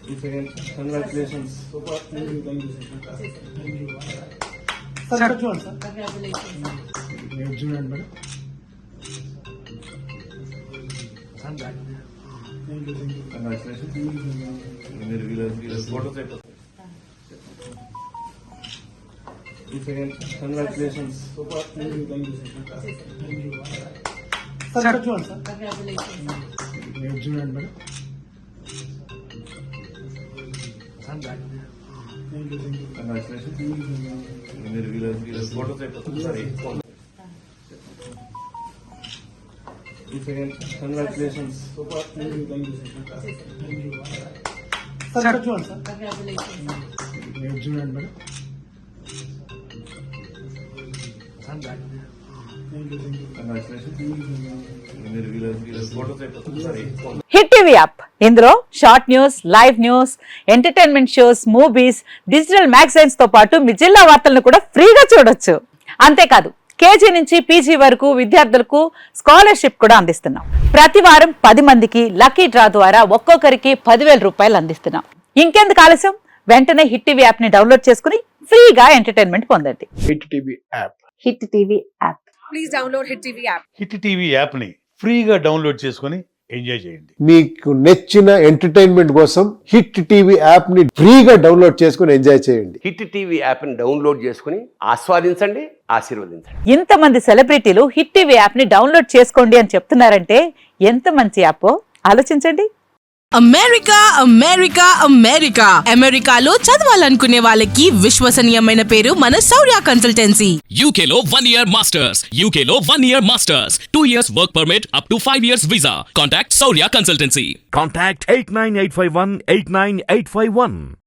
Congratulations. Super. Thank you. Thank you, sir. Sir, Sir, Congratulations. Excellent, madam. I'm back. Thank you. Thank you. Congratulations. Thank you, sir. Photos Congratulations. Super. Thank you. Thank you, sir. Sir, Congratulations. Excellent, madam. I'm back. Thank you. Thank you. Congratulations. Thank you, sir. Photos Congratulations. Super. Thank you. Thank you, sir. Sir, Congratulations. Excellent, madam. I'm back. Thank you. Thank you. Congratulations. Photos hit TV app ఇందులో short news, live news, entertainment shows, movies, digital magazines తో పాటు మీ జిల్లా వార్తలను కూడా ఫ్రీగా చూడొచ్చు. అంతేకాదు KG నుంచి పీజీ వరకు విద్యార్థులకు స్కాలర్షిప్ కూడా అందిస్తున్నాం. ప్రతి వారం 10 మందికి లక్కీ డ్రా ద్వారా ఒక్కొక్కరికి 10,000 రూపాయలు అందిస్తున్నాం. ఇంకెందుకు ఆలస్యం, వెంటనే హిట్ టీవీ యాప్ ని డౌన్లోడ్ చేసుకుని ఫ్రీగా ఎంటర్టైన్మెంట్ పొందండి. Hit TV app. Hit TV app. Please download Hit TV app. Hit TV యాప్ని ఫ్రీగా డౌన్లోడ్ చేసుకొని ఎంజాయ్ చేయండి. మీకు నచ్చిన ఎంటర్టైన్మెంట్ కోసం హిట్ టీవీ యాప్ ని ఫ్రీగా డౌన్లోడ్ చేసుకుని ఎంజాయ్ చేయండి. హిట్ టీవీ యాప్ని డౌన్లోడ్ చేసుకుని ఆస్వాదించండి, ఆశీర్వదించండి. ఇంతమంది సెలబ్రిటీలు హిట్ టీవీ యాప్ ని డౌన్లోడ్ చేసుకోండి అని చెప్తున్నారంటే ఎంత మంచి యాప్ ఆలోచించండి. అమెరికా అమెరికా అమెరికా అమెరికాలో చదవాలనుకునే వాళ్ళకి విశ్వసనీయమైన పేరు మన శౌర్య కన్సల్టెన్సీ. UK లో 1 year masters. UK లో 1 year masters. 2 years work permit up to 5 years visa. Contact Saurya Consultancy. Contact 89851 89851.